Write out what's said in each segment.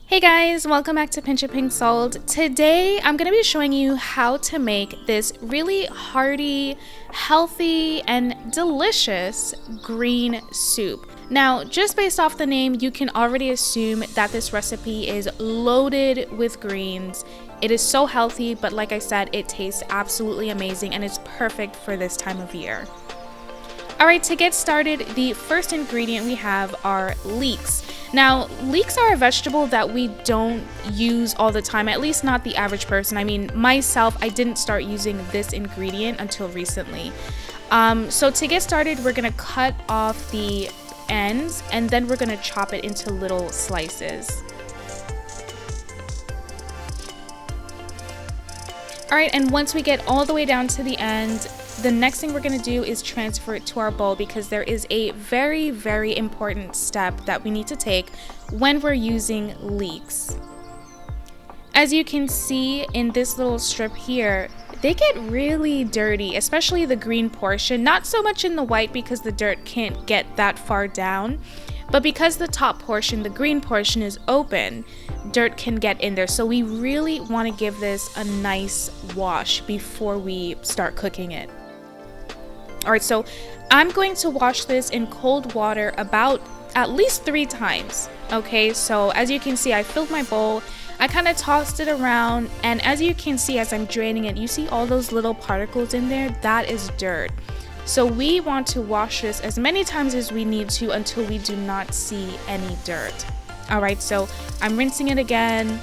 Hey guys, welcome back to Pincha Pink Salt. Today I'm going to be showing you how to make this really hearty, healthy, and delicious green soup. Now, just based off the name, you can already assume that this recipe is loaded with greens. It is so healthy, but like I said, it tastes absolutely amazing and it's perfect for this time of year. Alright, to get started, the first ingredient we have are leeks. Now, leeks are a vegetable that we don't use all the time, at least not the average person. I mean, myself, I didn't start using this ingredient until recently. So to get started, we're going to cut off the ends and then we're going to chop it into little slices. Alright, and once we get all the way down to the end, the next thing we're going to do is transfer it to our bowl because there is a very, very important step that we need to take when we're using leeks. As you can see in this little strip here, they get really dirty, especially the green portion. Not so much in the white because the dirt can't get that far down, but because the top portion, the green portion, is open, dirt can get in there. So we really want to give this a nice wash before we start cooking it. Alright, so I'm going to wash this in cold water about at least 3 times. Okay, so as you can see, I filled my bowl, I kind of tossed it around, and as you can see as I'm draining it, you see all those little particles in there? That is dirt. So we want to wash this as many times as we need to until we do not see any dirt. Alright, so I'm rinsing it again,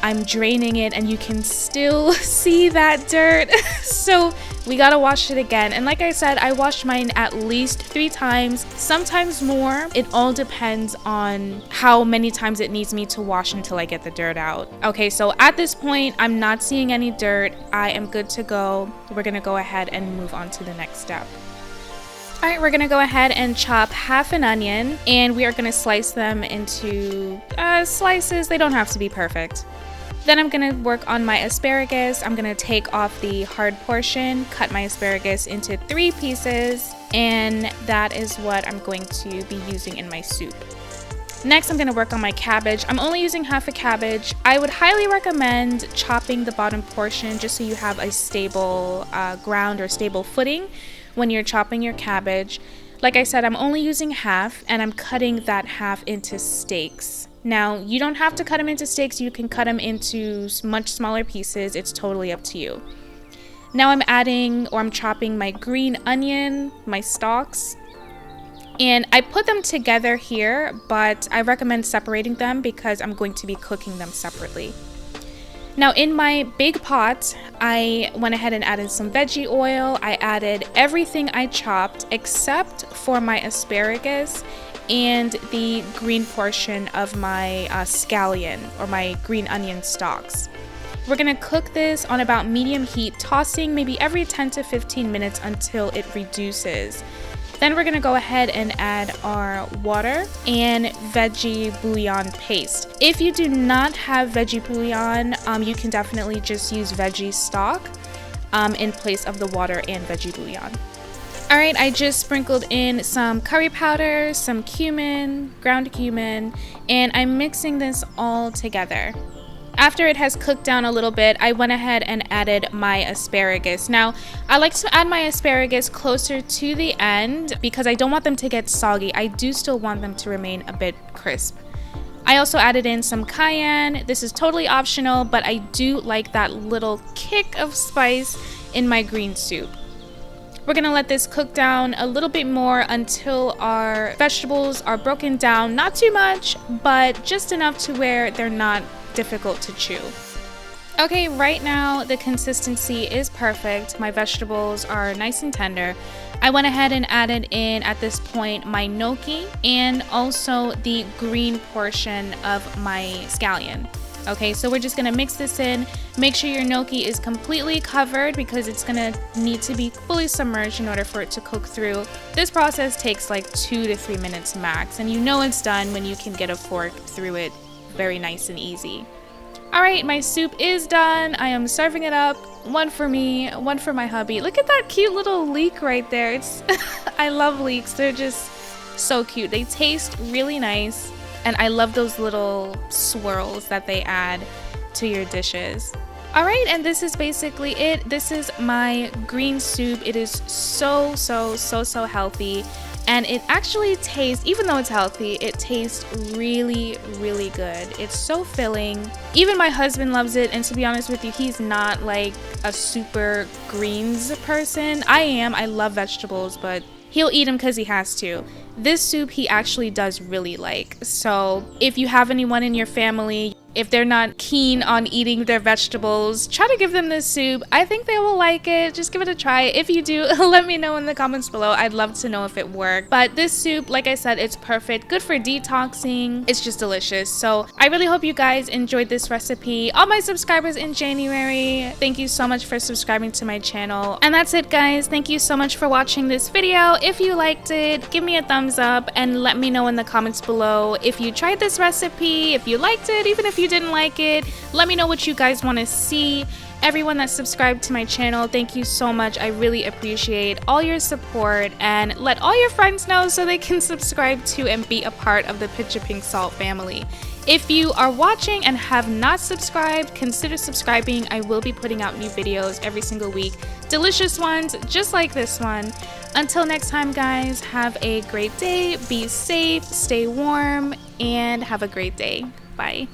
I'm draining it, and you can still see that dirt. So we gotta wash it again. And like I said, I washed mine at least 3 times, sometimes more. It all depends on how many times it needs me to wash until I get the dirt out. Okay, so at this point, I'm not seeing any dirt. I am good to go. We're gonna go ahead and move on to the next step. Alright, we're going to go ahead and chop half an onion, and we are going to slice them into slices. They don't have to be perfect. Then I'm going to work on my asparagus. I'm going to take off the hard portion, cut my asparagus into 3 pieces, and that is what I'm going to be using in my soup. Next, I'm going to work on my cabbage. I'm only using half a cabbage. I would highly recommend chopping the bottom portion just so you have a stable ground or stable footing when you're chopping your cabbage. Like I said, I'm only using half, and I'm cutting that half into steaks. Now, you don't have to cut them into steaks. You can cut them into much smaller pieces. It's totally up to you. Now I'm chopping my green onion, my stalks, and I put them together here, but I recommend separating them because I'm going to be cooking them separately. Now in my big pot, I went ahead and added some veggie oil. I added everything I chopped except for my asparagus and the green portion of my scallion or my green onion stalks. We're going to cook this on about medium heat, tossing maybe every 10 to 15 minutes until it reduces. Then we're going to go ahead and add our water and veggie bouillon paste. If you do not have veggie bouillon, you can definitely just use veggie stock in place of the water and veggie bouillon. Alright, I just sprinkled in some curry powder, some cumin, ground cumin, and I'm mixing this all together. After it has cooked down a little bit, I went ahead and added my asparagus. Now, I like to add my asparagus closer to the end because I don't want them to get soggy. I do still want them to remain a bit crisp. I also added in some cayenne. This is totally optional, but I do like that little kick of spice in my green soup. We're going to let this cook down a little bit more until our vegetables are broken down. Not too much, but just enough to where they're not difficult to chew. Okay, right now the consistency is perfect. My vegetables are nice and tender. I went ahead and added in at this point my gnocchi and also the green portion of my scallion. Okay, so we're just gonna mix this in. Make sure your gnocchi is completely covered because it's gonna need to be fully submerged in order for it to cook through. This process takes like 2 to 3 minutes max, and you know it's done when you can get a fork through it very nice and easy. Alright, my soup is done. I am serving it up. One for me, one for my hubby. Look at that cute little leek right there. It's I love leeks. They're just so cute. They taste really nice. and I love those little swirls that they add to your dishes. Alright, and this is basically it. This is my green soup. It is so healthy, and it actually tastes, even though it's healthy, it tastes really good. It's so filling. Even my husband loves it, and to be honest with you, he's not like a super greens person. I am. I love vegetables, but he'll eat them because he has to. This soup he actually does really like. So if you have anyone in your family, if they're not keen on eating their vegetables, try to give them this soup. I think they will like it. Just give it a try. If you do, let me know in the comments below. I'd love to know if it worked. But this soup, like I said, it's perfect. Good for detoxing. It's just delicious. So I really hope you guys enjoyed this recipe. All my subscribers in January, thank you so much for subscribing to my channel. And that's it, guys. Thank you so much for watching this video. If you liked it, give me a thumbs up and let me know in the comments below if you tried this recipe, if you liked it, even if you didn't like it. Let me know what you guys want to see. Everyone that's subscribed to my channel, thank you so much. I really appreciate all your support, and let all your friends know so they can subscribe to and be a part of the Pincha Pink Salt family. If you are watching and have not subscribed, consider subscribing. I will be putting out new videos every single week. Delicious ones, just like this one. Until next time, guys, have a great day. Be safe, stay warm, and have a great day. Bye.